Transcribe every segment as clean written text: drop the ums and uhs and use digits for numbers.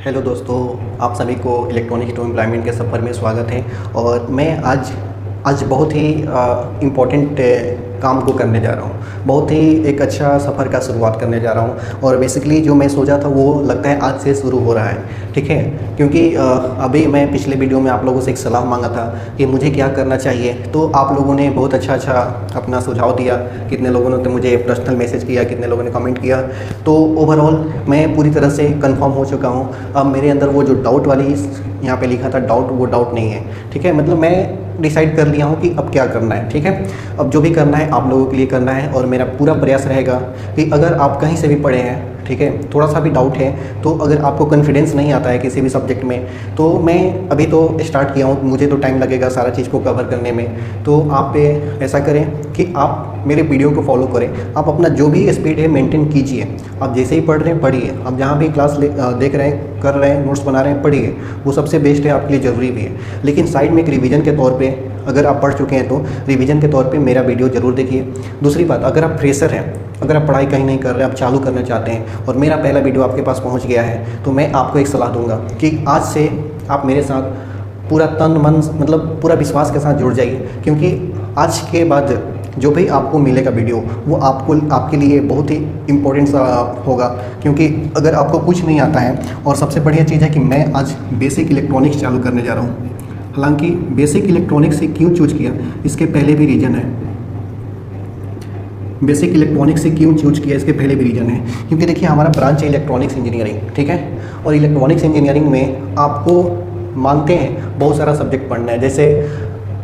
Hello दोस्तों, आप सभी को इलेक्ट्रॉनिक्स टू एम्प्लॉयमेंट के सफ़र में स्वागत है। और मैं आज बहुत ही इम्पोर्टेंट काम को करने जा रहा हूँ। बहुत ही एक अच्छा सफ़र का शुरुआत करने जा रहा हूँ और बेसिकली जो मैं सोचा था वो लगता है आज से शुरू हो रहा है। ठीक है, क्योंकि अभी मैं पिछले वीडियो में आप लोगों से एक सलाह मांगा था कि मुझे क्या करना चाहिए, तो आप लोगों ने बहुत अच्छा अपना सुझाव दिया। कितने लोगों ने तो मुझे पर्सनल मैसेज किया, कितने लोगों ने कमेंट किया। तो ओवरऑल मैं पूरी तरह से कंफर्म हो चुका हूँ। अब मेरे अंदर वो जो डाउट वाली यहाँ पे लिखा था डाउट, वो डाउट नहीं है। ठीक है, मतलब मैं डिसाइड कर लिया हूँ कि अब क्या करना है। ठीक है, अब जो भी करना है आप लोगों के लिए करना है और मेरा पूरा प्रयास रहेगा कि अगर आप कहीं से भी पढ़े हैं, ठीक है, थोड़ा सा भी डाउट है, तो अगर आपको कॉन्फिडेंस नहीं आता है किसी भी सब्जेक्ट में, तो मैं अभी तो स्टार्ट किया हूँ, मुझे तो टाइम लगेगा सारा चीज़ को कवर करने में। तो आप ऐसा करें कि आप मेरे वीडियो को फॉलो करें। आप अपना जो भी स्पीड है मेंटेन कीजिए। आप जैसे ही पढ़ रहे हैं पढ़िए, आप जहाँ भी क्लास देख रहे हैं, कर रहे हैं, नोट्स बना रहे हैं, पढ़िए, वो सबसे बेस्ट है, आपके लिए ज़रूरी भी है। लेकिन साइड में एक रिवीजन के तौर पे अगर आप पढ़ चुके हैं तो रिवीजन के तौर पे मेरा वीडियो ज़रूर देखिए। दूसरी बात, अगर आप फ्रेशर हैं, अगर आप पढ़ाई कहीं नहीं कर रहे, आप चालू करना चाहते हैं और मेरा पहला वीडियो आपके पास पहुंच गया है, तो मैं आपको एक सलाह दूंगा कि आज से आप मेरे साथ पूरा तन मन, मतलब पूरा विश्वास के साथ जुड़ जाइए। क्योंकि आज के बाद जो भी आपको मिलेगा वीडियो, वो आपके लिए बहुत ही इम्पोर्टेंट सा होगा। क्योंकि अगर आपको कुछ नहीं आता है, और सबसे बढ़िया चीज़ है कि मैं आज बेसिक इलेक्ट्रॉनिक्स चालू करने जा रहा हूँ। हालांकि बेसिक इलेक्ट्रॉनिक्स से क्यों चूज किया, इसके पहले भी रीज़न है। बेसिक इलेक्ट्रॉनिक्स से क्यों चूज किया, इसके पहले भी रीज़न है। क्योंकि देखिए, हमारा ब्रांच है इलेक्ट्रॉनिक्स इंजीनियरिंग, ठीक है, और इलेक्ट्रॉनिक्स इंजीनियरिंग में आपको मानते हैं बहुत सारा सब्जेक्ट पढ़ना है। जैसे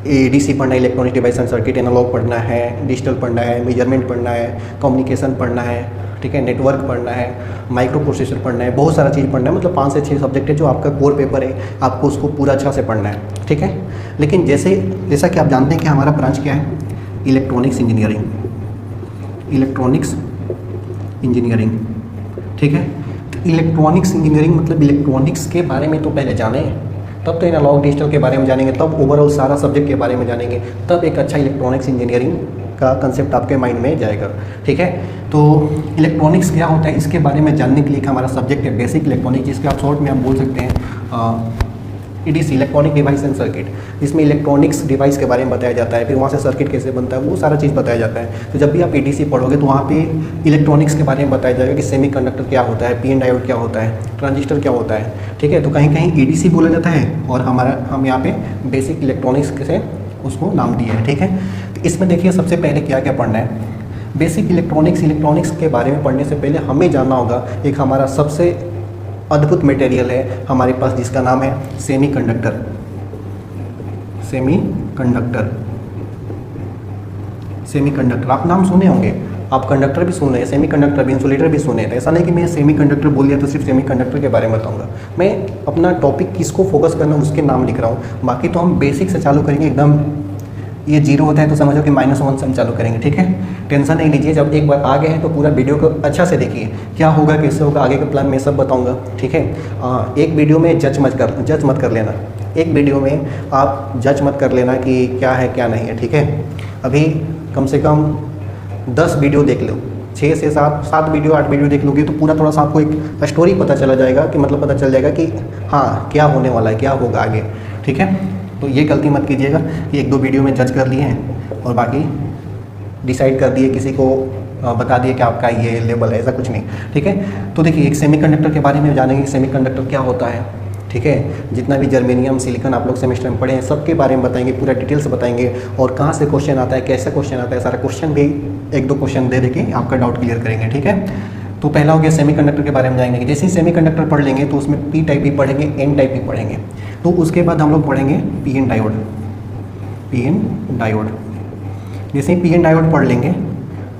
एडीसी पढ़ना है, electronic device and circuit, analog पढ़ना है, डिजिटल पढ़ना है, मेजरमेंट पढ़ना है, कम्युनिकेशन पढ़ना है, ठीक है, नेटवर्क पढ़ना है, माइक्रो प्रोसेसर पढ़ना है, बहुत सारा चीज़ पढ़ना है। मतलब 5 से 6 सब्जेक्ट है जो आपका कोर पेपर है, आपको उसको पूरा अच्छा से पढ़ना है। ठीक है, लेकिन जैसा कि आप जानते हैं कि हमारा ब्रांच क्या है, इलेक्ट्रॉनिक्स इंजीनियरिंग, इलेक्ट्रॉनिक्स इंजीनियरिंग। ठीक है, तो इलेक्ट्रॉनिक्स इंजीनियरिंग मतलब इलेक्ट्रॉनिक्स के बारे में तो पहले जाने, तब तो एनालॉग डिजिटल के बारे में जानेंगे, तब ओवरऑल सारा सब्जेक्ट के बारे में जानेंगे, तब एक अच्छा इलेक्ट्रॉनिक्स इंजीनियरिंग का कंसेप्ट आपके माइंड में जाएगा। ठीक है, तो इलेक्ट्रॉनिक्स क्या होता है, इसके बारे में जानने के लिए हमारा सब्जेक्ट है बेसिक इलेक्ट्रॉनिक्स, जिसके आप शॉर्ट में आप बोल सकते हैं EDC, electronic device and circuit. इसमें इलेक्ट्रॉनिक्स डिवाइस के बारे में बताया जाता है, फिर वहाँ से सर्किट कैसे बनता है, वो सारा चीज़ बताया जाता है। तो जब भी आप ईडीसी पढ़ोगे तो वहाँ पे इलेक्ट्रॉनिक्स के बारे में बताया जाएगा कि सेमीकंडक्टर क्या होता है, पीएन डायोड क्या होता है, ट्रांजिस्टर क्या होता है। ठीक है, तो कहीं कहीं ईडीसी बोला जाता है और हम यहाँ पे बेसिक इलेक्ट्रॉनिक्स से उसको नाम दिया है। ठीक है, तो इसमें देखिए सबसे पहले क्या क्या पढ़ना है। बेसिक इलेक्ट्रॉनिक्स के बारे में पढ़ने से पहले हमें जानना होगा एक हमारा सबसे अद्भुत मटेरियल है हमारे पास, जिसका नाम है सेमीकंडक्टर। सेमीकंडक्टर आप नाम सुने होंगे, आप कंडक्टर भी सुने हैं, सेमीकंडक्टर भी, इंसुलेटर भी सुने हैं। तो ऐसा नहीं कि मैं सेमीकंडक्टर बोल दिया तो सिर्फ सेमीकंडक्टर के बारे में बताऊंगा। मैं अपना टॉपिक किसको फोकस करना उसके नाम लिख रहा हूँ। बाकी तो हम बेसिक से चालू करेंगे, एकदम ये 0 होता है तो समझो कि -1 से हम चालू करेंगे। ठीक है, टेंशन नहीं लीजिए, जब एक बार आ गए हैं तो पूरा वीडियो को अच्छा से देखिए, क्या होगा कैसे होगा आगे का प्लान मैं सब बताऊंगा। ठीक है, एक वीडियो में जज मत कर लेना, एक वीडियो में आप जज मत कर लेना कि क्या है क्या नहीं है। ठीक है, अभी कम से कम 10 वीडियो देख लो, 6 से 7 वीडियो 8 वीडियो देख लोगे तो पूरा थोड़ा सा आपको एक स्टोरी पता चला जाएगा, कि मतलब पता चल जाएगा कि हाँ क्या होने वाला है, क्या होगा आगे। ठीक है, तो ये गलती मत कीजिएगा कि 1-2 वीडियो में जज कर लिए हैं और बाकी डिसाइड कर दिए, किसी को बता दिए कि आपका ये लेवल है, ऐसा कुछ नहीं। ठीक है, तो देखिए एक सेमीकंडक्टर के बारे में जानेंगे, सेमीकंडक्टर क्या होता है। ठीक है, जितना भी जर्मेनियम, सिलिकॉन आप लोग सेमेस्टर में पढ़े हैं, सबके बारे में बताएंगे, पूरा डिटेल से बताएंगे, और कहाँ से क्वेश्चन आता है, कैसा क्वेश्चन आता है, सारा क्वेश्चन भी 1-2 क्वेश्चन दे के आपका डाउट क्लियर करेंगे। ठीक है, तो पहला हो गया सेमीकंडक्टर के बारे में जाएंगे। जैसे ही सेमीकंडक्टर पढ़ लेंगे तो उसमें पी टाइप भी पढ़ेंगे, एन टाइप भी पढ़ेंगे। तो उसके बाद हम लोग पढ़ेंगे पीएन डायोड। जैसे ही पीएन डायोड पढ़ लेंगे,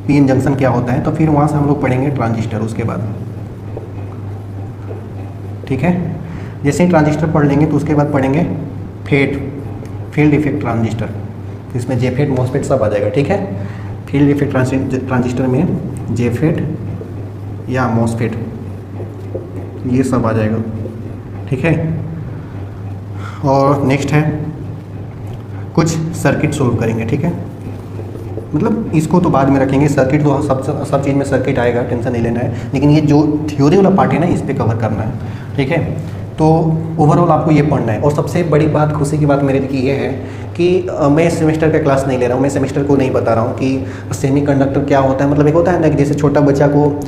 पीएन जंक्शन क्या होता है, तो फिर वहाँ से हम लोग पढ़ेंगे ट्रांजिस्टर उसके बाद। ठीक है, जैसे ही ट्रांजिस्टर पढ़ लेंगे तो उसके बाद पढ़ेंगे फील्ड इफेक्ट ट्रांजिस्टर, इसमें जेफेट मॉसफेट सब आ जाएगा। ठीक है, फील्ड इफेक्ट ट्रांजिस्टर में जेफेट या मॉसफेट ये सब आ जाएगा। ठीक है, और नेक्स्ट है कुछ सर्किट सोल्व करेंगे। ठीक है, मतलब इसको तो बाद में रखेंगे, सर्किट तो सब चीज़ में सर्किट आएगा, टेंशन नहीं लेना है, लेकिन ये जो थ्योरी वाला पार्ट है ना, इस पर कवर करना है। ठीक है। तो ओवरऑल आपको ये पढ़ना है। और सबसे बड़ी बात, खुशी की बात मेरे लिए ये है कि मैं सेमेस्टर का क्लास नहीं ले रहा हूँ, मैं सेमेस्टर को नहीं बता रहा हूँ कि सेमीकंडक्टर क्या होता है। मतलब एक होता है ना कि जैसे छोटा बच्चा को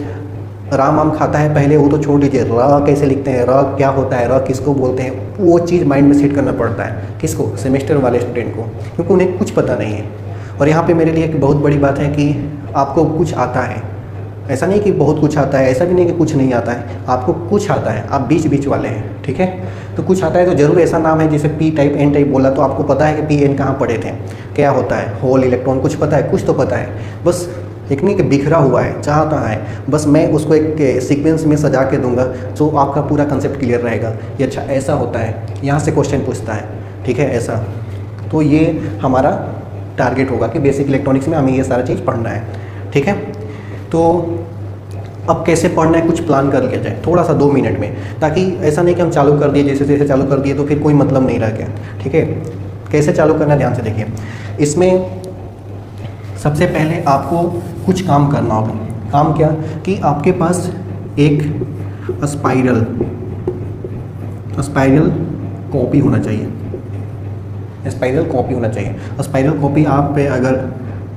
राम आम खाता है पहले, वो तो छोड़ दीजिए, र कैसे लिखते हैं, र क्या होता है, र किसको बोलते हैं, वो चीज़ माइंड में सेट करना पड़ता है। किसको? सेमेस्टर वाले स्टूडेंट को, क्योंकि उन्हें कुछ पता नहीं है। और यहाँ पे मेरे लिए एक बहुत बड़ी बात है कि आपको कुछ आता है। ऐसा नहीं कि बहुत कुछ आता है, ऐसा भी नहीं कि कुछ नहीं आता है, आपको कुछ आता है, आप बीच बीच वाले हैं, ठीक है। तो कुछ आता है तो ज़रूर ऐसा नाम है जैसे पी टाइप एन टाइप बोला तो आपको पता है कि पी एन कहाँ पढ़े थे, क्या होता है, होल, इलेक्ट्रॉन, कुछ पता है, कुछ तो पता है। बस एक नहीं कि बिखरा हुआ है, चाहता है, बस मैं उसको एक सीक्वेंस में सजा के दूंगा तो आपका पूरा कंसेप्ट क्लियर रहेगा। ये अच्छा ऐसा होता है, यहाँ से क्वेश्चन पूछता है, ठीक है, ऐसा। तो ये हमारा टारगेट होगा कि बेसिक इलेक्ट्रॉनिक्स में हमें ये सारा चीज़ पढ़ना है, ठीक है। तो अब कैसे पढ़ना है कुछ प्लान कर लिया जाए थोड़ा सा 2 मिनट में, ताकि ऐसा नहीं कि हम चालू कर दिए, जैसे जैसे चालू कर दिए तो फिर कोई मतलब नहीं रह गया, ठीक है। कैसे चालू करना है ध्यान से देखिए। इसमें सबसे पहले आपको कुछ काम करना होगा। काम क्या? कि आपके पास एक स्पाइरल कॉपी होना चाहिए। स्पाइरल कॉपी होना चाहिए। स्पाइरल कॉपी आप अगर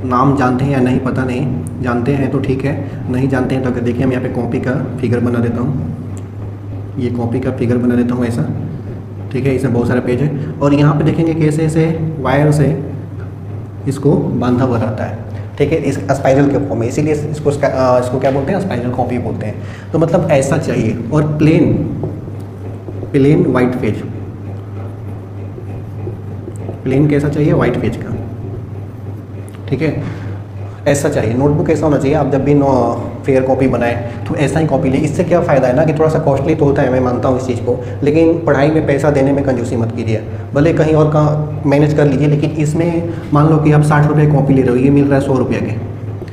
नाम जानते हैं या नहीं, पता नहीं, जानते हैं तो ठीक है, नहीं जानते हैं तो अगर देखिए मैं यहाँ पे कॉपी का फिगर बना देता हूँ, ये कॉपी का फिगर बना देता हूँ ऐसा, ठीक है। इसमें बहुत सारे पेज है और यहाँ पे देखेंगे कैसे ऐसे वायर से इसको बांधा हुआ रहता है, ठीक है, इस स्पाइरल के फॉर्म में, इसीलिए इसको क्या बोलते हैं, स्पाइरल कॉपी बोलते हैं। तो मतलब ऐसा चाहिए। और प्लेन वाइट पेज, प्लेन कैसा चाहिए, वाइट पेज का, ठीक है, ऐसा चाहिए। नोटबुक ऐसा होना चाहिए। आप जब भी फेयर कॉपी बनाएं तो ऐसा ही कॉपी लें। इससे क्या फ़ायदा है ना कि थोड़ा सा कॉस्टली तो होता है, मैं मानता हूँ इस चीज़ को, लेकिन पढ़ाई में पैसा देने में कंजूसी मत कीजिए। भले कहीं और का मैनेज कर लीजिए, लेकिन इसमें मान लो कि आप 60 रुपये कॉपी ले रहे हो, ये मिल रहा है 100 रुपये के,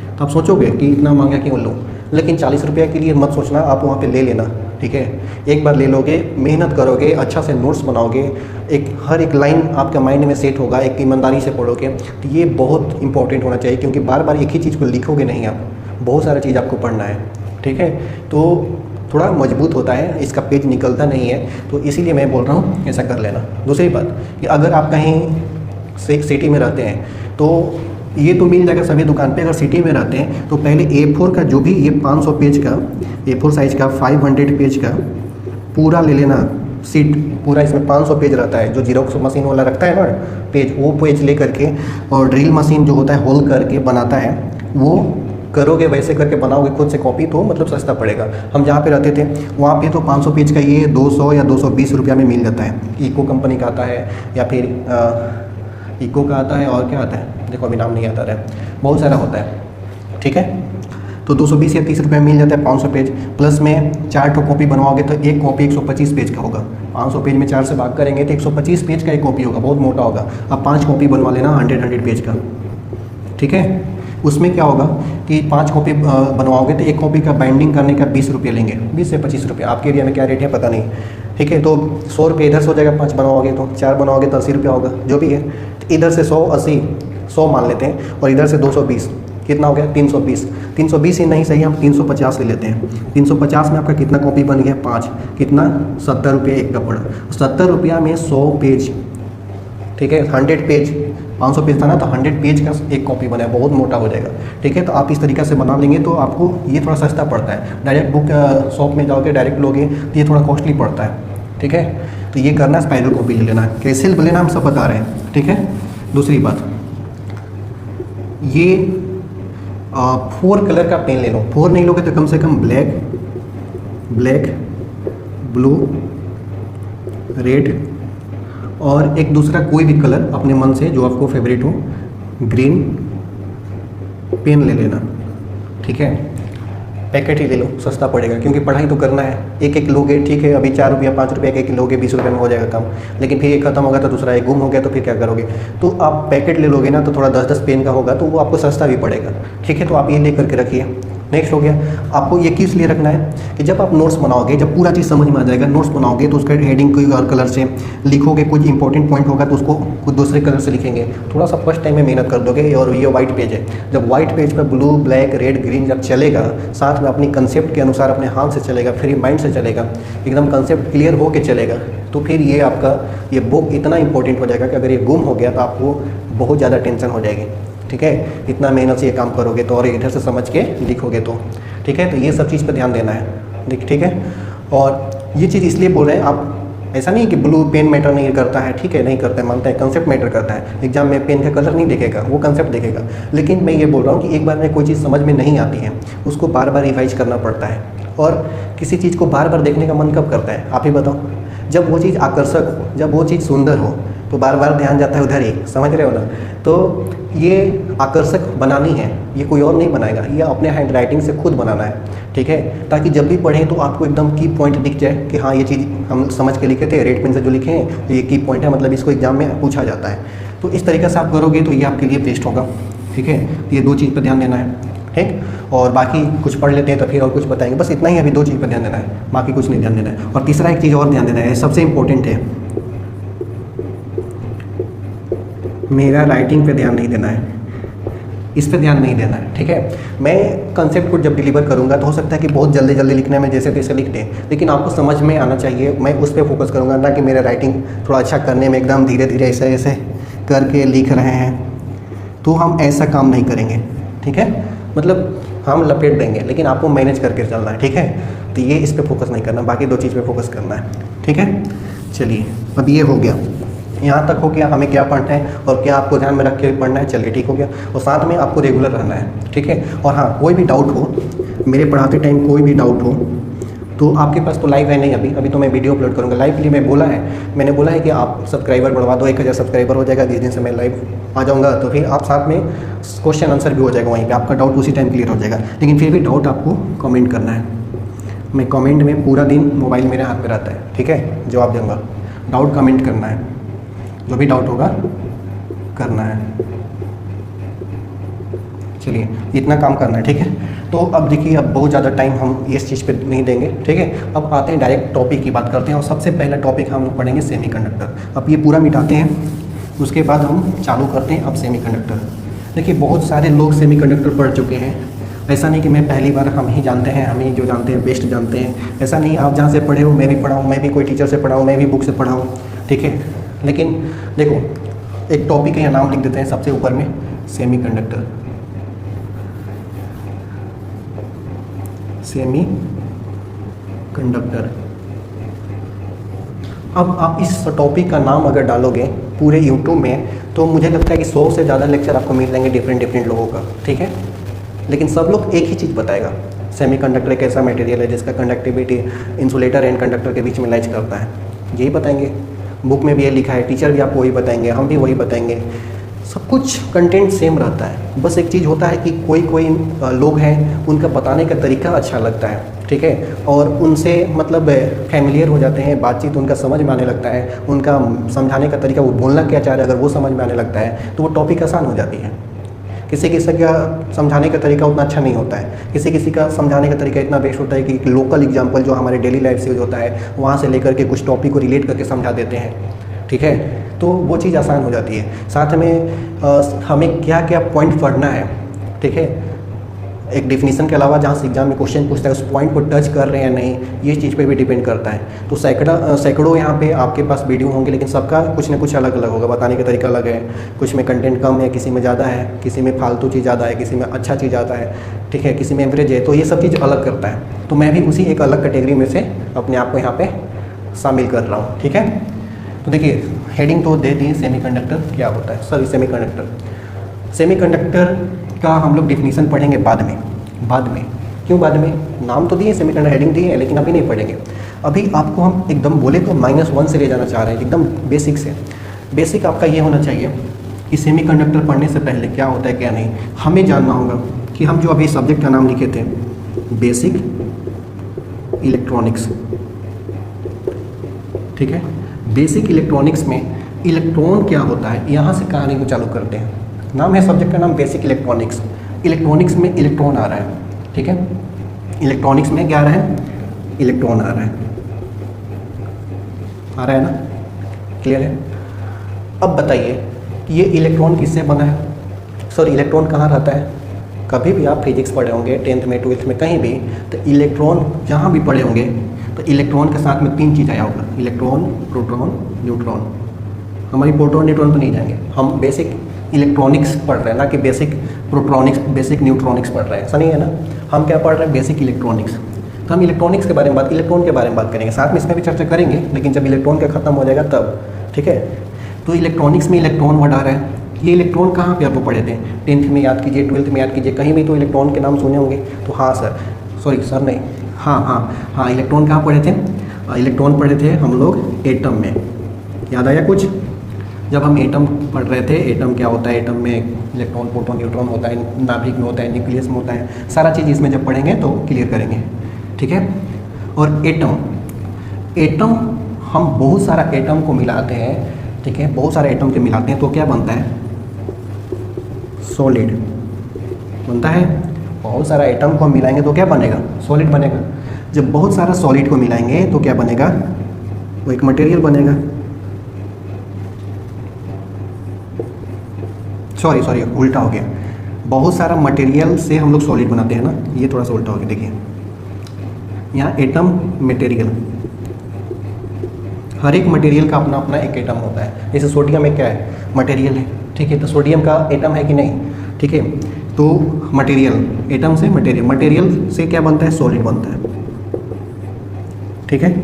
तो आप सोचोगे कि इतना महंगा क्यों लो। लेकिन 40 रुपये के लिए मत सोचना, आप वहाँ पे ले लेना, ठीक है। एक बार ले लोगे, मेहनत करोगे, अच्छा से नोट्स बनाओगे, हर एक लाइन आपके माइंड में सेट होगा, एक ईमानदारी से पढ़ोगे, तो ये बहुत इंपॉर्टेंट होना चाहिए। क्योंकि बार बार एक ही चीज़ को लिखोगे नहीं आप, बहुत सारा चीज़ आपको पढ़ना है, ठीक है। तो थोड़ा मजबूत होता है, इसका पेज निकलता नहीं है, तो इसीलिए मैं बोल रहा हूँ ऐसा कर लेना। दूसरी बात कि अगर आप कहीं सिटी में रहते हैं तो ये तो मिल जाएगा सभी दुकान पे। अगर सिटी में रहते हैं तो पहले A4 का जो भी ये 500 पेज का A4 साइज का 500 पेज का पूरा ले लेना सीट पूरा। इसमें 500 पेज रहता है, जो जीरोक्स मशीन वाला रखता है ना पेज, वो पेज ले करके, और ड्रिल मशीन जो होता है होल करके बनाता है, वो करोगे, वैसे करके बनाओगे खुद से कॉपी तो मतलब सस्ता पड़ेगा। हम जहाँ पे रहते थे वहाँ पे तो 500 पेज का ये 200 या 220 रुपया में मिल जाता है। इको कंपनी का आता है या फिर इको का आता है, और क्या आता है देखो अभी नाम नहीं आता रहा, बहुत सारा होता है, ठीक है। तो 220 या 30 रुपये में मिल जाता है 500 पेज। प्लस में 4 ठो कॉपी बनवाओगे तो एक कॉपी 125 पेज का होगा। 500 पेज में 4 से भाग करेंगे तो 125 पेज का एक कॉपी होगा, बहुत मोटा होगा। अब 5 कॉपी बनवा लेना 100 पेज का, ठीक है। उसमें क्या होगा कि 5 कॉपी बनवाओगे तो एक कॉपी का बाइंडिंग करने का 20 रुपये लेंगे, 20 से 25 रुपये। आपके एरिया में क्या रेट है पता नहीं, ठीक है। तो 100 रुपये इधर से हो जाएगा, 5 बनवाओगे तो, 4 बनवाओगे तो 80 रुपया होगा, जो भी है। तो इधर से 100 मान लेते हैं, और इधर से 220, कितना हो गया 320। 320 ही नहीं सही, हम 350 ले लेते हैं। 350 में आपका कितना कॉपी बन गया 5, कितना 70 रुपये एक का पड़ा। 70 रुपया में 100 पेज, ठीक है, 100 पेज, 500 पेज था ना, तो 100 पेज का एक कॉपी बना है, बहुत मोटा हो जाएगा, ठीक है। तो आप इस तरीक़े से बना लेंगे तो आपको ये थोड़ा सस्ता पड़ता है। डायरेक्ट बुक शॉप में जाओगे डायरेक्ट लोगे तो ये थोड़ा कॉस्टली पड़ता है, ठीक है। तो ये करना है, स्पाइरल कॉपी ले लेना है, कैसे लेना हम सब बता रहे हैं, ठीक है। दूसरी बात, ये 4 कलर का पेन ले लो। 4 नहीं लोगे तो कम से कम ब्लैक, ब्लू, रेड और एक दूसरा कोई भी कलर अपने मन से जो आपको फेवरेट हो, ग्रीन पेन ले लेना, ठीक है। पैकेट ही ले लो, सस्ता पड़ेगा, क्योंकि पढ़ाई तो करना है। एक लोगे, ठीक है, अभी 4 रुपया 5 रुपये एक लोगे, 20 रुपये में हो जाएगा काम। लेकिन फिर एक खत्म होगा तो दूसरा एक गुम हो गया तो फिर क्या करोगे। तो आप पैकेट ले लोगे ना तो थोड़ा 10-10 पेन का होगा तो वो आपको सस्ता भी पड़ेगा, ठीक है। तो आप ये ले करके रखिए। नेक्स्ट हो गया, आपको ये किस लिए रखना है कि जब आप नोट्स बनाओगे, जब पूरा चीज़ समझ में आ जाएगा, नोट्स बनाओगे तो उसका हेडिंग कोई और कलर से लिखोगे, कुछ इंपॉर्टेंट पॉइंट होगा तो उसको कुछ दूसरे कलर से लिखेंगे। थोड़ा सा फर्स्ट टाइम में मेहनत कर दोगे। और ये वाइट पेज है, जब वाइट पेज पर ब्लू, ब्लैक, रेड, ग्रीन जब चलेगा, साथ में अपनी कंसेप्ट के अनुसार अपने हाथ से चलेगा, फ्री माइंड से चलेगा, एकदम कंसेप्ट क्लियर हो के चलेगा, तो फिर ये आपका ये बुक इतना इंपॉर्टेंट हो जाएगा कि अगर ये गुम हो गया तो आपको बहुत ज़्यादा टेंशन हो जाएगी। ठीक है, इतना मेहनत से ये काम करोगे तो, और इधर से समझ के लिखोगे तो। ठीक है, तो ये सब चीज़ पर ध्यान देना है। ठीक है, और ये चीज़ इसलिए बोल रहे हैं, आप ऐसा नहीं कि ब्लू पेन मैटर नहीं करता है, ठीक है, नहीं करता है, मानते हैं, कंसेप्ट मैटर करता है। एग्जाम में पेन का कलर नहीं देखेगा, वो कंसेप्ट देखेगा। लेकिन मैं ये बोल रहा हूँ कि एक बार में कोई चीज़ समझ में नहीं आती है, उसको बार बार रिवाइज करना पड़ता है। और किसी चीज़ को बार बार देखने का मन कब करता है, आप ही बताओ? जब वो चीज़ आकर्षक हो, जब वो चीज़ सुंदर हो, तो बार बार ध्यान जाता है उधर ही, समझ रहे हो ना? तो ये आकर्षक बनानी है, ये कोई और नहीं बनाएगा, ये अपने हैंड राइटिंग से खुद बनाना है। ठीक है, ताकि जब भी पढ़ें तो आपको एकदम की पॉइंट दिख जाए कि हाँ ये चीज़ हम समझ के लिखे थे, रेड पेन से जो लिखे हैं तो ये की पॉइंट है, मतलब इसको एग्जाम में पूछा जाता है। तो इस तरीके से आप करोगे तो ये आपके लिए बेस्ट होगा। ठीक है, ये दो चीज़ पर ध्यान देना है। ठीक, और बाकी कुछ पढ़ लेते हैं तो फिर और कुछ बताएंगे, बस इतना ही अभी दो चीज़ पर ध्यान देना है, बाकी कुछ नहीं ध्यान देना है। और तीसरा एक चीज़ और ध्यान देना है, सबसे इम्पोर्टेंट है, मेरा राइटिंग पे ध्यान नहीं देना है, इस पे ध्यान नहीं देना है। ठीक है, मैं कंसेप्ट को जब डिलीवर करूंगा तो हो सकता है कि बहुत जल्दी जल्दी लिखने में जैसे तैसे लिख दें, लेकिन आपको समझ में आना चाहिए, मैं उस पर फोकस करूंगा, ना कि मेरा राइटिंग थोड़ा अच्छा करने में एकदम धीरे धीरे ऐसे ऐसे करके लिख रहे हैं, तो हम ऐसा काम नहीं करेंगे। ठीक है, मतलब हम लपेट देंगे, लेकिन आपको मैनेज करके चलना है। ठीक है, तो ये इस पर फोकस नहीं करना, बाकी दो चीज़ पे फोकस करना है। ठीक है, चलिए अब ये हो गया, यहाँ तक हो गया हमें क्या पढ़ना है और क्या आपको ध्यान में रख के पढ़ना है। चलिए ठीक हो गया, और साथ में आपको रेगुलर रहना है। ठीक है, और हाँ, कोई भी डाउट हो, मेरे पढ़ाते टाइम कोई भी डाउट हो तो आपके पास तो लाइव है नहीं, अभी तो मैं वीडियो अपलोड करूँगा। लाइव के लिए मैंने बोला है कि आप सब्सक्राइबर बढ़वा दो, 1000 सब्सक्राइबर हो जाएगा, जिस दिन से मैं लाइव आ जाऊँगा तो फिर आप साथ में क्वेश्चन आंसर भी हो जाएगा, वहीं पर आपका डाउट उसी टाइम क्लियर हो जाएगा। लेकिन फिर भी डाउट आपको कमेंट करना है, मैं कमेंट में पूरा दिन मोबाइल मेरे हाथ में रहता है। ठीक है, जवाब दूँगा, डाउट कमेंट करना है, जो भी डाउट होगा करना है। चलिए इतना काम करना है। ठीक है, तो अब देखिए, अब बहुत ज़्यादा टाइम हम इस चीज़ पे नहीं देंगे। ठीक है, अब आते हैं डायरेक्ट टॉपिक की बात करते हैं, और सबसे पहला टॉपिक हम लोग पढ़ेंगे सेमीकंडक्टर। अब ये पूरा मिटाते हैं, उसके बाद हम चालू करते हैं अब सेमीकंडक्टर। देखिए, बहुत सारे लोग सेमीकंडक्टर पढ़ चुके हैं, ऐसा नहीं कि मैं पहली बार, हम ही जानते हैं, हम ही जो जानते हैं बेस्ट जानते हैं, ऐसा नहीं। आप जहाँ से पढ़े हो मैं भी पढ़ा हूँ, मैं भी कोई टीचर से पढ़ा हूँ, मैं भी बुक से पढ़ा हूँ। ठीक है, लेकिन देखो, एक टॉपिक है, यहाँ नाम लिख देते हैं सबसे ऊपर में, सेमीकंडक्टर। सेमीकंडक्टर। अब आप इस टॉपिक का नाम अगर डालोगे पूरे यूट्यूब में तो मुझे लगता है कि 100 से ज़्यादा लेक्चर आपको मिल जाएंगे डिफरेंट लोगों का। ठीक है, लेकिन सब लोग एक ही चीज़ बताएगा, सेमीकंडक्टर एक ऐसा मटेरियल है जिसका कंडक्टिविटी इंसुलेटर एंड कंडक्टर के बीच में लाइज करता है, यही बताएंगे। बुक में भी ये लिखा है, टीचर भी आपको वही बताएंगे, हम भी वही बताएंगे, सब कुछ कंटेंट सेम रहता है। बस एक चीज़ होता है कि कोई लोग हैं, उनका बताने का तरीका अच्छा लगता है। ठीक है, और उनसे मतलब फैमिलियर हो जाते हैं, बातचीत उनका समझ में आने लगता है, उनका समझाने का तरीका, वो बोलना क्या चाह रहे हैं अगर वो समझ में आने लगता है तो वो टॉपिक आसान हो जाती है। किसी का समझाने का तरीका उतना अच्छा नहीं होता है, किसी का समझाने का तरीका इतना बेस्ट होता है कि लोकल एग्जांपल जो हमारे डेली लाइफ से यूज होता है वहाँ से लेकर के कुछ टॉपिक को रिलेट करके समझा देते हैं। ठीक है, तो वो चीज़ आसान हो जाती है। साथ में हमें क्या क्या पॉइंट पढ़ना है। ठीक है, एक डेफिनेशन के अलावा जहाँ से एग्जाम में क्वेश्चन पूछता है उस पॉइंट को टच कर रहे हैं या नहीं, ये चीज़ पे भी डिपेंड करता है। तो सैकड़ों यहाँ पे आपके पास वीडियो होंगे, लेकिन सबका कुछ ना कुछ अलग अलग होगा, बताने का तरीका अलग है। कुछ में कंटेंट कम है, किसी में ज़्यादा है, किसी में फालतू चीज़ ज़्यादा है, किसी में अच्छा चीज़ ज़्यादा है। ठीक है, किसी में एवरेज है, तो ये सब चीज़ अलग करता है। तो मैं भी उसी एक अलग कैटेगरी में से अपने आप को यहाँ पर शामिल कर रहा हूँ। ठीक है, तो देखिए हेडिंग तो दे दी, सेमीकंडक्टर क्या होता है। सॉरी, सेमीकंडक्टर का हम लोग डेफिनेशन पढ़ेंगे बाद में। क्यों बाद में? नाम तो दिए, सेमीकंडक्टर हेडिंग दी है, लेकिन अभी नहीं पढ़ेंगे। अभी आपको हम एकदम बोले तो -1 से ले जाना चाह रहे हैं, एकदम बेसिक से। बेसिक आपका ये होना चाहिए कि सेमीकंडक्टर पढ़ने से पहले क्या होता है क्या नहीं, हमें जानना होगा कि हम जो अभी सब्जेक्ट का नाम लिखे थे, बेसिक इलेक्ट्रॉनिक्स। ठीक है, बेसिक इलेक्ट्रॉनिक्स में इलेक्ट्रॉन क्या होता है, यहाँ से कहानी को चालू करते हैं। नाम है सब्जेक्ट का नाम बेसिक इलेक्ट्रॉनिक्स। इलेक्ट्रॉनिक्स में इलेक्ट्रॉन आ रहा है। ठीक है। इलेक्ट्रॉनिक्स में क्या आ रहा है, इलेक्ट्रॉन आ रहा है ना, क्लियर है। अब बताइए कि ये इलेक्ट्रॉन किससे बना है, सॉरी इलेक्ट्रॉन कहाँ रहता है। कभी भी आप फिजिक्स पढ़े होंगे 10th में 12th में कहीं भी, तो इलेक्ट्रॉन जहाँ भी पढ़े होंगे तो इलेक्ट्रॉन के साथ में 3 चीज़ आया होगा, इलेक्ट्रॉन, प्रोटॉन, न्यूट्रॉन। हमारी प्रोटॉन न्यूट्रॉन तो नहीं जाएंगे, हम बेसिक इलेक्ट्रॉनिक्स पढ़ रहे हैं ना कि बेसिक प्रोटॉनिक्स, बेसिक न्यूट्रॉनिक्स पढ़ रहे हैं, ऐसा नहीं है ना। हम क्या पढ़ रहे हैं, बेसिक इलेक्ट्रॉनिक्स। तो हम इलेक्ट्रॉनिक्स के बारे में बात, इलेक्ट्रॉन के बारे में बात करेंगे, साथ में इसमें भी चर्चा करेंगे, लेकिन जब इलेक्ट्रॉन का खत्म हो जाएगा तब, ठीक है। तो इलेक्ट्रॉनिक्स में इलेक्ट्रॉन वर्ड आ रहा है। ये इलेक्ट्रॉन कहाँ पे आपको पढ़े थे, 10th में याद कीजिए, 12th में याद कीजिए, कहीं भी तो इलेक्ट्रॉन के नाम सुने होंगे। तो हाँ सर, सॉरी सर नहीं, हाँ इलेक्ट्रॉन कहाँ पढ़े थे, इलेक्ट्रॉन पढ़े थे हम लोग एटम में। याद आया कुछ, जब हम एटम पढ़ रहे थे, एटम क्या होता है, एटम में इलेक्ट्रॉन, प्रोटॉन, न्यूट्रॉन होता है, नाभिक में होता है, न्यूक्लियस में होता है, सारा चीज़ इसमें जब पढ़ेंगे तो क्लियर करेंगे, ठीक है। और एटम हम बहुत सारा एटम को मिलाते हैं, ठीक है, बहुत सारे एटम के मिलाते हैं तो क्या बनता है, सॉलिड बनता है। बहुत सारा एटम को हम मिलाएंगे तो क्या बनेगा, सॉलिड बनेगा। जब बहुत सारा सॉलिड को मिलाएंगे तो क्या बनेगा, वो एक मटेरियल बनेगा। सॉरी उल्टा हो गया, बहुत सारा मटेरियल से हम लोग सॉलिड बनाते हैं ना, ये थोड़ा सा उल्टा हो गया। देखिए यहाँ एटम, मटेरियल, हर एक मटेरियल का अपना अपना एक एटम होता है। जैसे सोडियम एक क्या है, मटेरियल है, ठीक है, तो सोडियम का एटम है कि नहीं, ठीक है। तो मटेरियल, एटम से मटेरियल, मटेरियल से क्या बनता है, सॉलिड बनता है, ठीक है।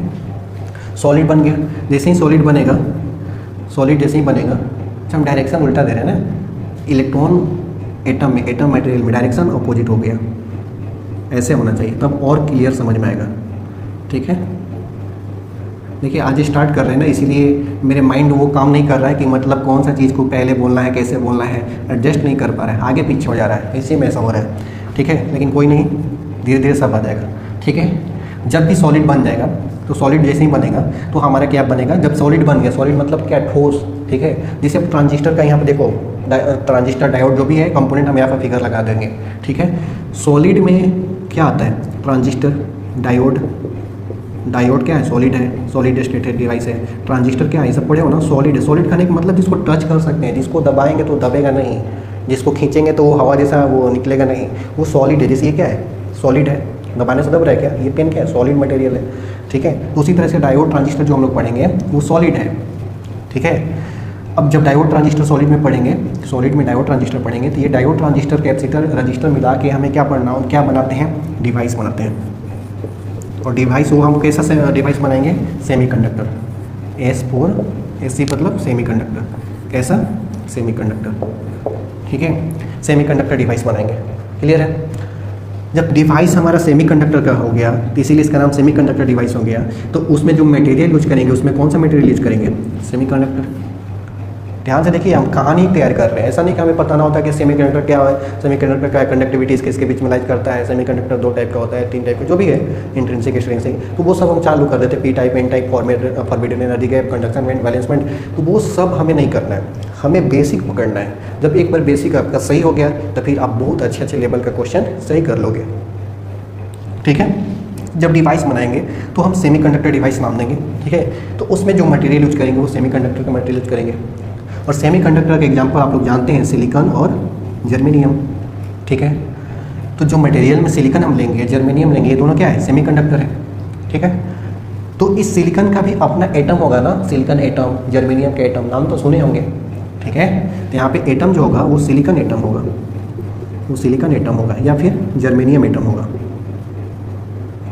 सॉलिड बन गया, जैसे ही सॉलिड बनेगा, सॉलिड जैसे ही बनेगा, अच्छा हम डायरेक्शन उल्टा दे रहे हैं ना, इलेक्ट्रॉन एटम में, एटम मटेरियल में, डायरेक्शन अपोजिट हो गया, ऐसे होना चाहिए, तब और क्लियर समझ में आएगा, ठीक है। देखिए आज स्टार्ट कर रहे हैं ना, इसीलिए मेरे माइंड वो काम नहीं कर रहा है कि मतलब कौन सा चीज़ को पहले बोलना है, कैसे बोलना है, एडजस्ट नहीं कर पा रहा है, आगे पीछे हो जा रहा है, इसी में ऐसा हो रहा है, ठीक है। लेकिन कोई नहीं, धीरे धीरे सब आ जाएगा, ठीक है। जब भी सॉलिड बन जाएगा, तो सॉलिड जैसे ही बनेगा तो हमारा क्या बनेगा, जब सॉलिड बन गया, सॉलिड मतलब क्या, ठोस, ठीक है। जैसे अब ट्रांजिस्टर का यहाँ पे देखो, ट्रांजिस्टर, डायोड जो भी है कंपोनेंट, हम यहाँ पर फिगर लगा देंगे, ठीक है। सॉलिड में क्या आता है, ट्रांजिस्टर, डायोड, डायोड क्या है, सॉलिड है, सॉलिड स्टेट डिवाइस है। ट्रांजिस्टर क्या है, ये सब पढ़े हो ना, सॉलिड है। सॉलिड खाने का मतलब जिसको टच कर सकते हैं, जिसको दबाएंगे तो दबेगा नहीं, जिसको खींचेंगे तो वो हवा जैसा वो निकलेगा नहीं, वो सॉलिड है। जैसे ये क्या है, सॉलिड है, दबाने से दब रहा है क्या, ये पेन क्या है, सॉलिड मटेरियल है, ठीक है। उसी तरह से डायोड, ट्रांजिस्टर जो हम लोग पढ़ेंगे वो सॉलिड है, ठीक है। अब जब डायोड ट्रांजिस्टर सॉलिड में पढ़ेंगे, सॉलिड में डायोड ट्रांजिस्टर पढ़ेंगे, तो ये डायोड ट्रांजिस्टर, कैपेसिटर, रजिस्टर मिला के हमें क्या पढ़ना, क्या बनाते हैं, डिवाइस बनाते हैं। और डिवाइस वो हम कैसा से डिवाइस बनाएंगे, सेमीकंडक्टर, S4 मतलब सेमीकंडक्टर, कैसा, सेमीकंडक्टर, ठीक है, सेमीकंडक्टर डिवाइस बनाएंगे, क्लियर है। जब डिवाइस हमारा सेमीकंडक्टर का हो गया, तो इसीलिए इसका नाम सेमीकंडक्टर डिवाइस हो गया। तो उसमें जो मटेरियल यूज करेंगे, उसमें कौन सा मटेरियल यूज करेंगे, सेमीकंडक्टर। ध्यान से देखिए, हम कहानी तैयार कर रहे हैं, ऐसा नहीं कि हमें पता ना होता कि सेमीकंडक्टर क्या है, सेमीकंडक्टर क्या है, कंडक्टिविटी इसके बीच में लाइज करता है, सेमीकंडक्टर 2 टाइप का होता है, 3 टाइप का, जो भी है, इंट्रिंसिक, एक्सट्रिंसिक, तो वो सब हम चालू कर देते हैं, P type, N type, forbidden energy gap, conduction band, valence band, तो वो सब हमें नहीं करना है, हमें बेसिक पकड़ना है। जब एक बार बेसिक आपका सही हो गया, तो फिर आप बहुत अच्छे लेवल का क्वेश्चन सही कर लोगे, ठीक है। जब डिवाइस बनाएंगे तो हम सेमीकंडक्टर डिवाइस नाम देंगे, ठीक है। तो उसमें जो मटेरियल यूज करेंगे वो सेमीकंडक्टर का मटेरियल यूज करेंगे। और सेमीकंडक्टर का एग्जांपल आप लोग जानते हैं, सिलिकॉन और जर्मेनियम, ठीक है। तो जो मटेरियल में सिलिकॉन हम लेंगे, जर्मेनियम लेंगे, ये दोनों क्या है, सेमीकंडक्टर है, ठीक है। तो इस सिलिकॉन का भी अपना एटम होगा ना, सिलिकॉन एटम, जर्मेनियम के एटम, नाम तो सुने होंगे, ठीक है। तो यहाँ पे एटम जो होगा वो सिलिकॉन एटम होगा, वो सिलिकॉन एटम होगा, या फिर जर्मेनियम एटम होगा।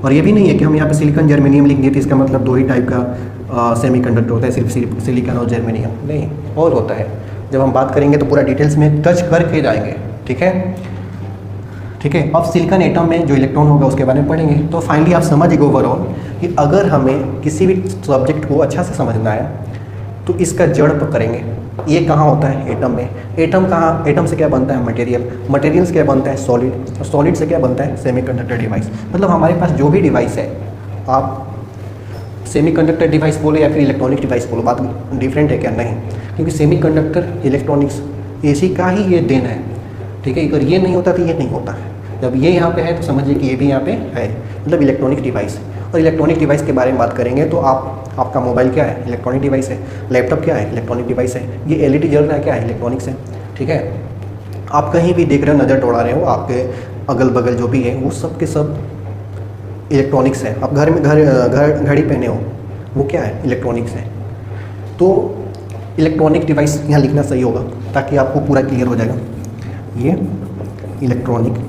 और ये भी नहीं है कि हम यहाँ पे सिलिकॉन जर्मेनियम लिख दिए तो इसका मतलब 2 ही टाइप का सेमीकंडक्टर होता है, सिर्फ सिलिकॉन और जर्मेनियम नहीं, और होता है। जब हम बात करेंगे तो पूरा डिटेल्स में टच करके जाएंगे, ठीक है, ठीक है। अब सिलिकॉन एटम में जो इलेक्ट्रॉन होगा उसके बारे में पढ़ेंगे। तो फाइनली आप समझ गए ओवरऑल कि अगर हमें किसी भी सब्जेक्ट को अच्छा से समझना है तो इसका जड़ पकड़ेंगे। ये कहाँ होता है, एटम में। एटम कहाँ, एटम से क्या बनता है, मटेरियल, मटेरियल से क्या बनता है, सॉलिड, और सॉलिड से क्या बनता है, सेमीकंडक्टर डिवाइस। मतलब हमारे पास जो भी डिवाइस है, आप सेमीकंडक्टर डिवाइस बोले या फिर इलेक्ट्रॉनिक डिवाइस बोलो, बात डिफरेंट है क्या, नहीं, क्योंकि सेमीकंडक्टर, इलेक्ट्रॉनिक्स, इसी का ही ये देन है, ठीक है। अगर ये नहीं होता तो ये नहीं होता है। जब ये यहाँ पे है तो समझिए कि ये भी यहाँ पे है, मतलब इलेक्ट्रॉनिक डिवाइस। और इलेक्ट्रॉनिक डिवाइस के बारे में बात करेंगे तो आपका मोबाइल क्या है, इलेक्ट्रॉनिक डिवाइस है। लैपटॉप क्या है, इलेक्ट्रॉनिक डिवाइस है। ये एलईडी जल रहा है, क्या है, इलेक्ट्रॉनिक्स है। ठीक है, आप कहीं भी देख रहे हो, नज़र दौड़ा रहे हो, आपके अगल बगल जो भी है वो सब के सब इलेक्ट्रॉनिक्स है। आप घर में घड़ी पहने हो, वो क्या है, इलेक्ट्रॉनिक्स है। तो इलेक्ट्रॉनिक डिवाइस यहाँ लिखना सही होगा ताकि आपको पूरा क्लियर हो जाएगा। ये इलेक्ट्रॉनिक्स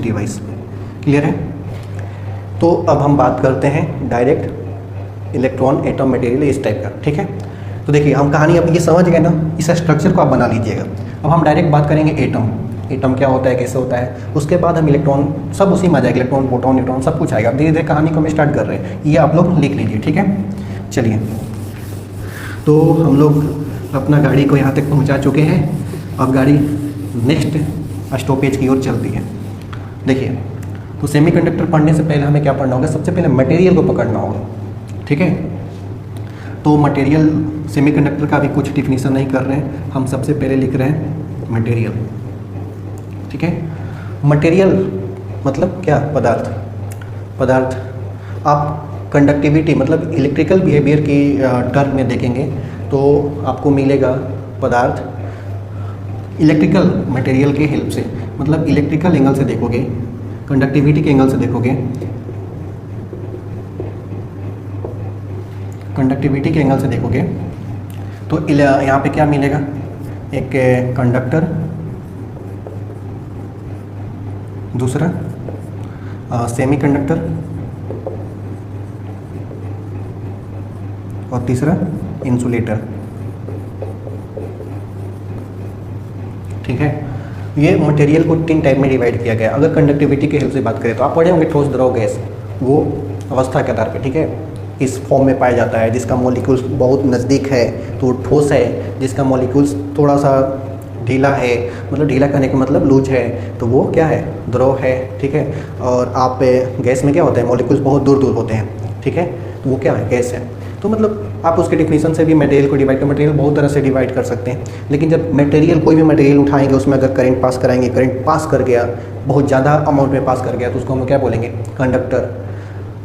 डिवाइस क्लियर है। तो अब हम बात करते हैं डायरेक्ट इलेक्ट्रॉन एटम मटेरियल इस टाइप का। ठीक है, तो देखिए हम कहानी अब ये समझ गए ना, इस स्ट्रक्चर को आप बना लीजिएगा। अब हम डायरेक्ट बात करेंगे एटम क्या होता है, कैसे होता है, उसके बाद हम इलेक्ट्रॉन, सब उसी में आ जाएगा, इलेक्ट्रॉन, प्रोटॉन, न्यूट्रॉन सब कुछ आएगा। धीरे धीरे कहानी को हम स्टार्ट कर रहे हैं, ये आप लोग लिख लीजिए। ठीक है, चलिए, तो हम लोग अपना गाड़ी को यहाँ तक पहुँचा चुके हैं। अब गाड़ी नेक्स्ट स्टॉपेज की ओर चलती है। देखिए, तो सेमीकंडक्टर पढ़ने से पहले हमें क्या पढ़ना होगा, सबसे पहले मटेरियल को पकड़ना होगा। ठीक है, तो मटेरियल, सेमीकंडक्टर का भी कुछ डिफिनीशन नहीं कर रहे हैं हम, सबसे पहले लिख रहे हैं मटेरियल। ठीक है, मटेरियल मतलब क्या, पदार्थ। आप कंडक्टिविटी मतलब इलेक्ट्रिकल बिहेवियर की टर्म में देखेंगे तो आपको मिलेगा पदार्थ इलेक्ट्रिकल मटेरियल के हेल्प से, मतलब इलेक्ट्रिकल एंगल से देखोगे, कंडक्टिविटी के एंगल से देखोगे, कंडक्टिविटी के एंगल से देखोगे तो यहाँ पे क्या मिलेगा, एक कंडक्टर, दूसरा सेमीकंडक्टर और तीसरा इंसुलेटर। ठीक है, ये मटेरियल को 3 टाइप में डिवाइड किया गया। अगर कंडक्टिविटी के हेल्प से बात करें तो आप पढ़े होंगे ठोस, द्रव, गैस, वो अवस्था के आधार पे। ठीक है, इस फॉर्म में पाया जाता है, जिसका मॉलिक्यूल्स बहुत नज़दीक है तो ठोस है, जिसका मॉलिक्यूल्स थोड़ा सा ढीला है, मतलब ढीला करने का मतलब लूज है, तो वो क्या है, द्रव है। ठीक है, और आप गैस में क्या होता है, मॉलिक्यूल्स बहुत दूर दूर होते हैं। ठीक है, तो वो क्या है, गैस है। तो मतलब आप उसके डिफिनीशन से भी मटेरियल को डिवाइड कर, मटेरियल बहुत तरह से डिवाइड कर सकते हैं। लेकिन जब मटेरियल, कोई भी मटेरियल उठाएंगे, उसमें अगर करंट पास कराएंगे, करंट पास कर गया, बहुत ज़्यादा अमाउंट में पास कर गया, तो उसको हम क्या बोलेंगे, कंडक्टर।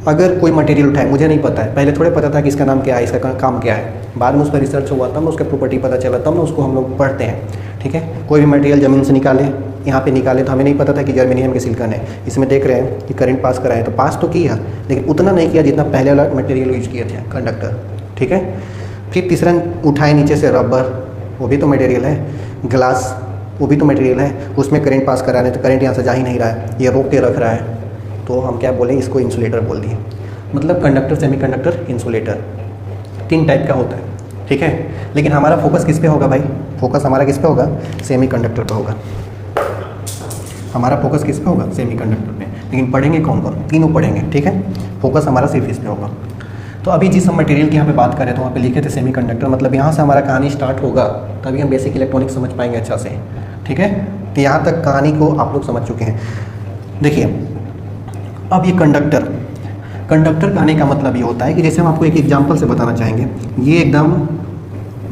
अगर कोई मटेरियल उठाए, मुझे नहीं पता है, पहले थोड़े पता था कि इसका नाम क्या है, इसका काम क्या है, बाद में उस पर रिसर्च हुआ, तब उसका प्रॉपर्टी पता चला, तब ना उसको हम लोग पढ़ते हैं। ठीक है, कोई भी मटेरियल ज़मीन से निकाले, यहाँ पे निकाले, तो हमें नहीं पता था कि जर्मेनियम के सिलिकॉन है, इसमें देख रहे हैं कि करंट पास कराए, तो पास तो किया, लेकिन उतना नहीं किया जितना पहले वाला मटेरियल यूज किए थे, कंडक्टर। ठीक है, फिर तीसरा उठाए नीचे से रबर, वो भी तो मटेरियल है, ग्लास, वो भी तो मटेरियल है, उसमें करंट पास करा रहे, तो करंट यहाँ से जा ही नहीं रहा है, ये रोक के रख रहा है, तो हम क्या बोलें, इसको इंसुलेटर बोल दिए। मतलब कंडक्टर, सेमीकंडक्टर, इंसुलेटर 3 टाइप का होता है। ठीक है, लेकिन हमारा फोकस किस पे होगा भाई, फोकस हमारा किस पे होगा, सेमीकंडक्टर पे होगा। हमारा फोकस किस पे होगा, सेमीकंडक्टर पे। लेकिन पढ़ेंगे कौन कौन, तीनों पढ़ेंगे। ठीक है, फोकस हमारा सिर्फ इस पे होगा। तो अभी जिस हम मटेरियल की यहाँ पे बात करें तो वहाँ पे लिखे थे सेमीकंडक्टर, मतलब यहाँ से हमारा कहानी स्टार्ट होगा, तभी हम बेसिक इलेक्ट्रॉनिक्स समझ पाएंगे अच्छा से। ठीक है, तो यहाँ तक कहानी को आप लोग समझ चुके हैं। देखिए, अब ये कंडक्टर कहने का मतलब ये होता है कि जैसे हम आपको एक एग्जांपल से बताना चाहेंगे, ये एकदम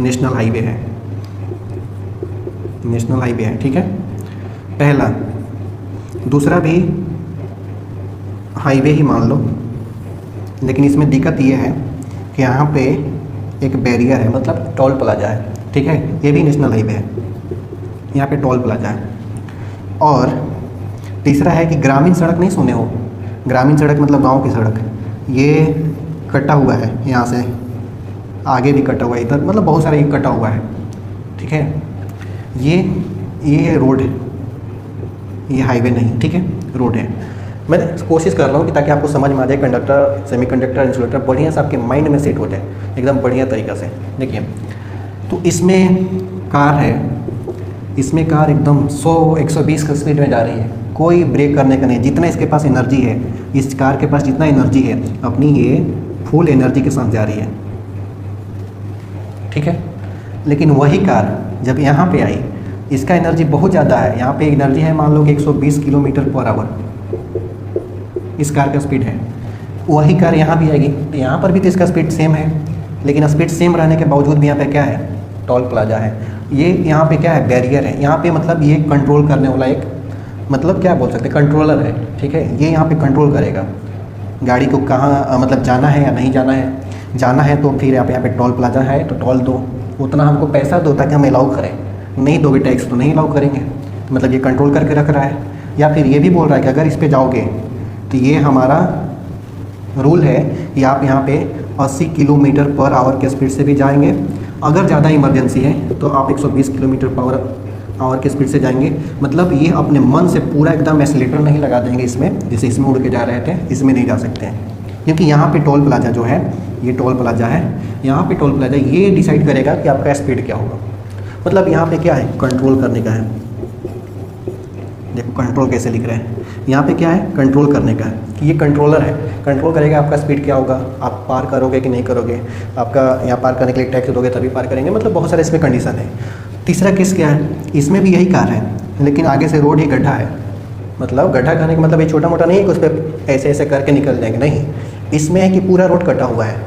नेशनल हाईवे है, नेशनल हाईवे है। ठीक है, पहला, दूसरा भी हाईवे ही मान लो, लेकिन इसमें दिक्कत ये है कि यहाँ पे एक बैरियर है, मतलब टोल प्लाजा है। ठीक है, ये भी नेशनल हाईवे है, यहाँ पे टोल प्लाजा है। और तीसरा है कि ग्रामीण सड़क, नहीं सुने हो, ग्रामीण सड़क मतलब गांव की सड़क, ये कटा हुआ है, यहाँ से आगे भी कटा हुआ है, इधर मतलब बहुत सारा ये कटा हुआ है। ठीक है, ये रोड है, ये हाईवे नहीं। ठीक है, रोड है। मैं कोशिश कर रहा हूँ कि ताकि आपको समझ में आ जाए, कंडक्टर, सेमीकंडक्टर, इंसुलेटर बढ़िया से आपके माइंड में सेट हो जाए एकदम बढ़िया तरीक़ा से। देखिए, तो इसमें कार है, इसमें कार एकदम 100-120 की स्पीड में जा रही है, कोई ब्रेक करने का नहीं, जितना इसके पास एनर्जी है, इस कार के पास जितना एनर्जी है, अपनी ये फुल एनर्जी के साथ जा रही है। ठीक है, लेकिन वही कार जब यहाँ पे आई, इसका एनर्जी बहुत ज़्यादा है, यहाँ पे एनर्जी है मान लो कि 120 किलोमीटर पर आवर इस कार का स्पीड है। वही कार यहाँ भी आएगी, तो यहाँ पर भी तो इसका स्पीड सेम है, लेकिन स्पीड सेम रहने के बावजूद भी यहाँ पे क्या है, टोल प्लाजा है। ये यहाँ पे क्या है, बैरियर है। यहाँ पे मतलब ये कंट्रोल करने वाला एक, मतलब क्या बोल सकते हैं, कंट्रोलर है, ठीक है। ये यहाँ पे कंट्रोल करेगा गाड़ी को कहाँ मतलब जाना है या नहीं जाना है। जाना है तो फिर यहाँ पे टोल प्लाजा है तो टोल दो, उतना हमको पैसा दो ताकि हम अलाउ करें। नहीं दोगे टैक्स तो नहीं अलाउ करेंगे। मतलब ये कंट्रोल करके रख रहा है। या फिर ये भी बोल रहा है कि अगर इस पे जाओगे तो ये हमारा रूल है कि आप यहाँ पे 80 किलोमीटर पर आवर के स्पीड से भी जाएंगे। अगर ज़्यादा इमरजेंसी है तो आप 120 किलोमीटर पर आवर के स्पीड से जाएंगे। मतलब ये अपने मन से पूरा एकदम एक्सीलेटर नहीं लगा देंगे इसमें, जैसे इसमें उड़ के जा रहे थे, इसमें नहीं जा सकते हैं। क्योंकि यहाँ पे टोल प्लाजा जो है, ये टोल प्लाजा है, यहाँ पे टोल प्लाजा ये डिसाइड करेगा कि आपका स्पीड क्या होगा। मतलब यहाँ पे क्या है, कंट्रोल करने का है। देखो कंट्रोल कैसे लिख रहे हैं, यहाँ पे क्या है, कंट्रोल करने का है कि ये कंट्रोलर है, कंट्रोल करेगा आपका स्पीड क्या होगा, आप पार करोगे कि नहीं करोगे, आपका यहाँ पार करने के लिए टैक्स दोगे तभी पार करेंगे। मतलब बहुत सारे इसमें कंडीशन है। तीसरा केस क्या है, इसमें भी यही कार है लेकिन आगे से रोड ही गड्ढा है। मतलब गड्ढा करने का मतलब ये छोटा मोटा नहीं है कि उस पर ऐसे ऐसे करके निकल जाएंगे, नहीं। इसमें है कि पूरा रोड कटा हुआ है,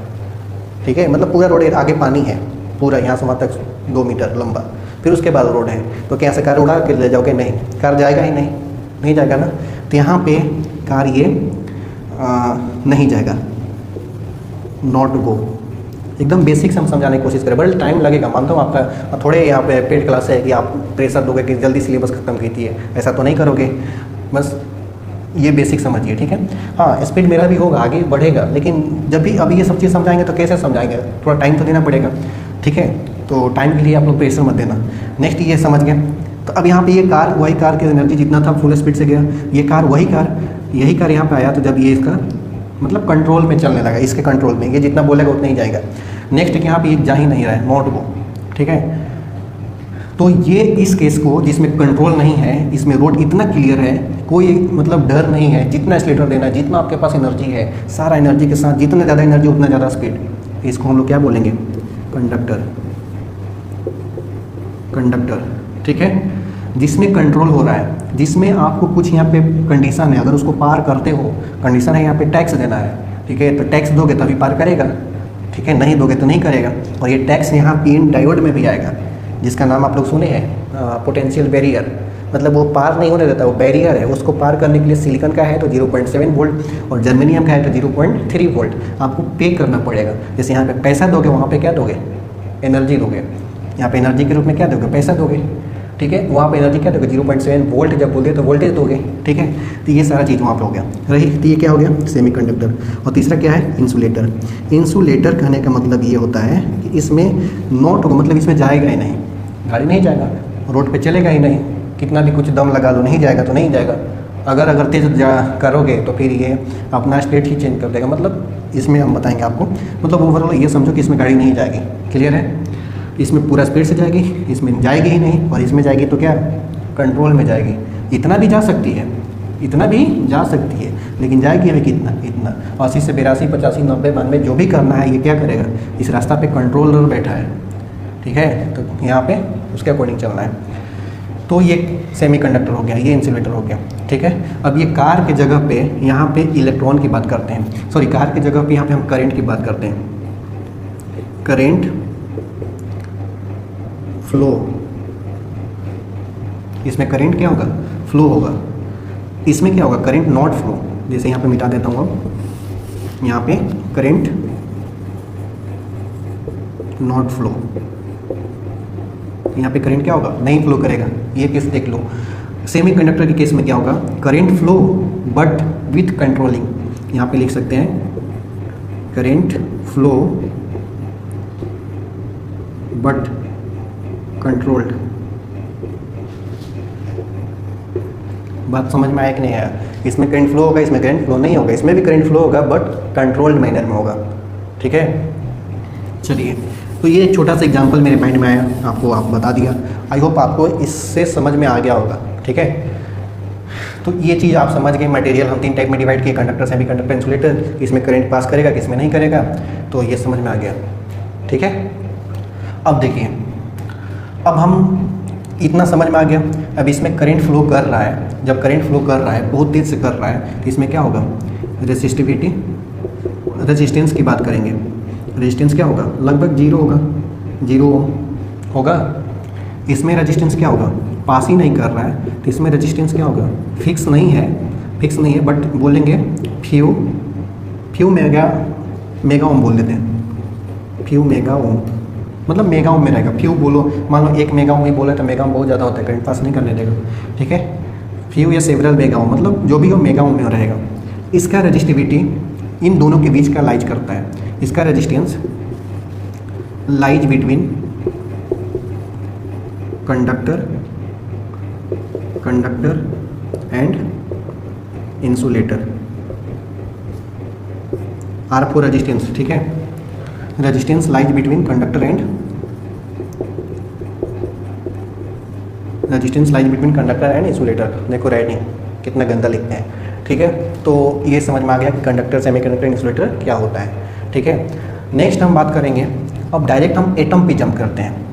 ठीक है। मतलब पूरा रोड, आगे पानी है पूरा, यहाँ से वहाँ तक 2 मीटर लंबा, फिर उसके बाद रोड है। तो क्या ऐसे कार उड़ा के ले जाओगे, नहीं, कार जाएगा ही नहीं जाएगा ना। तो यहाँ पे कार ये नहीं जाएगा, नॉट गो। एकदम बेसिक से हम समझाने की कोशिश करें, बड़ा टाइम लगेगा, मानता हूँ। आपका थोड़े यहाँ पे पेड क्लास है कि आप प्रेशर दोगे कि जल्दी सिलेबस खत्म कीजिए, ऐसा तो नहीं करोगे। बस ये बेसिक समझिए, ठीक है। हाँ, स्पीड मेरा भी होगा, आगे बढ़ेगा, लेकिन जब भी अभी ये सब चीज़ समझाएंगे तो कैसे समझाएंगे, थोड़ा टाइम तो देना पड़ेगा, ठीक है। तो टाइम के लिए आप लोग प्रेशर मत देना। नेक्स्ट ये समझ गए। तो अब यहाँ पे ये कार, वही कार की एनर्जी जितना था फुल स्पीड से गया, ये कार वही कार, यही कार यहाँ पे आया। तो जब ये इसका मतलब कंट्रोल में चलने लगा, इसके कंट्रोल में, ये जितना बोलेगा उतना ही जाएगा। नेक्स्ट यहाँ पे ये जा ही नहीं रहा है, नॉट गो, ठीक है। तो ये इस केस को, जिसमें कंट्रोल नहीं है, इसमें रोड इतना क्लियर है, कोई मतलब डर नहीं है, जितना एक्सीलरेटर देना है, जितना आपके पास एनर्जी है, सारा एनर्जी के साथ जितना ज़्यादा एनर्जी उतना ज़्यादा स्पीड। इसको हम लोग क्या बोलेंगे, कंडक्टर, ठीक है। जिसमें कंट्रोल हो रहा है, जिसमें आपको कुछ यहाँ पे कंडीशन है, अगर उसको पार करते हो, कंडीशन है यहाँ पे टैक्स देना है, ठीक है। तो टैक्स दोगे तभी पार करेगा, ठीक है, नहीं दोगे तो नहीं करेगा। और ये टैक्स यहाँ पिन डायोड में भी आएगा, जिसका नाम आप लोग सुने हैं, पोटेंशियल बैरियर। मतलब वो पार नहीं होने देता, वो बैरियर है। उसको पार करने के लिए सिलिकॉन का है तो 0.7 वोल्ट और जर्मेनियम का है तो 0.3 वोल्ट आपको पे करना पड़ेगा। जैसे यहाँ पे पैसा दोगे, वहाँ पे क्या दोगे, एनर्जी दोगे। यहाँ पे एनर्जी के रूप में क्या दोगे, पैसा दोगे, ठीक है। वहाँ पे एनर्जी क्या दोगे, 0.7 वोल्ट जब बोलते तो वोल्टेज दोगे, ठीक है। तो ये सारा चीज़ वहाँ पे हो गया रही। तो ये क्या हो गया, सेमीकंडक्टर। और तीसरा क्या है, इंसुलेटर। इंसुलेटर कहने का मतलब ये होता है कि इसमें नॉट होगा, मतलब इसमें जाएगा ही नहीं, गाड़ी नहीं जाएगा, रोड पे चलेगा ही नहीं, कितना भी कुछ दम लगा लो, नहीं जाएगा तो नहीं जाएगा। अगर तेज करोगे तो फिर ये अपना स्टेट ही चेंज कर देगा। मतलब इसमें हम बताएंगे आपको, मतलब ओवरऑल ये समझो कि इसमें गाड़ी नहीं जाएगी, क्लियर है। इसमें पूरा स्पीड से जाएगी, इसमें जाएगी ही नहीं, और इसमें जाएगी तो क्या, कंट्रोल में जाएगी। इतना भी जा सकती है, इतना भी जा सकती है, लेकिन जाएगी अभी कितना, इतना। 80 से 82, 85, 90, 92 जो भी करना है, ये क्या करेगा, इस रास्ता पे कंट्रोलर बैठा है, ठीक है। तो यहाँ पे उसके अकॉर्डिंग चलना है। तो ये सेमीकंडक्टर हो गया, ये इंसुलेटर हो गया, ठीक है। अब ये कार के जगह पे यहाँ पे इलेक्ट्रॉन की बात करते हैं, सॉरी कार की जगह पे यहाँ पे हम करंट की बात करते हैं। करंट फ्लो, इसमें करंट क्या होगा, फ्लो होगा। इसमें क्या होगा, करंट नॉट फ्लो। जैसे यहाँ पे मिटा देता हूँ, अब यहाँ पे करंट नॉट फ्लो, यहाँ पे करंट क्या होगा, नहीं फ्लो करेगा। ये केस देख लो। सेमीकंडक्टर के केस में क्या होगा, current flow but with controlling. यहाँ पे लिख सकते हैं करंट फ्लो बट कंट्रोल्ड। बात समझ में आया कि नहीं आया। इसमें करंट फ्लो होगा, इसमें करंट फ्लो नहीं होगा। इसमें भी करंट फ्लो होगा बट कंट्रोल्ड मैनर में होगा, ठीक है। चलिए, तो ये एक छोटा सा एग्जांपल मेरे माइंड में आया, आपको आप बता दिया। आई होप आपको इससे समझ में आ गया होगा, ठीक है। तो ये चीज़ आप समझ गए। मटेरियल हम 3 टाइप में डिवाइड किए, कंडक्टर, सेमीकंडक्टर, इंसुलेटर। इसमें करंट पास करेगा, किसमें नहीं करेगा, तो ये समझ में आ गया, ठीक है। अब देखिए, अब हम इतना समझ में आ गया। अब इसमें करंट फ्लो कर रहा है, जब करंट फ्लो कर रहा है, बहुत तेज़ से कर रहा है, तो इसमें क्या होगा, रेसिस्टिविटी, रेजिस्टेंस की बात करेंगे। रेजिस्टेंस क्या होगा, लगभग 0 होगा, 0 ओम, होगा। इसमें रेजिस्टेंस क्या होगा, पास ही नहीं कर रहा है तो इसमें रेजिस्टेंस क्या होगा, फिक्स नहीं है, बट बोलेंगे फ्यू मेगा ओम बोल देते हैं, फ्यू मेगा ओम, मतलब मेगा ओम में रहेगा। फ्यू बोलो, मान लो 1 मेगा ओम ही बोले तो मेगा ओम बहुत ज़्यादा होता है, करंट पास नहीं करने देगा, ठीक है। फ्यू या सेवरल मेगा ओम, मतलब जो भी हो मेगा ओम में रहेगा। इसका रेजिस्टिविटी इन दोनों के बीच का लाइज करता है, इसका resistance lies between conductor and insulator, R4 resistance, ठीक है। Resistance lies between conductor and insulator. देखो राइटिंग कितना गंदा लिखते हैं, ठीक है। तो ये समझ में आ गया कि कंडक्टर, सेमीकंडक्टर, इंसुलेटर क्या होता है, ठीक है। नेक्स्ट हम बात करेंगे, अब डायरेक्ट हम एटम पे जंप करते हैं।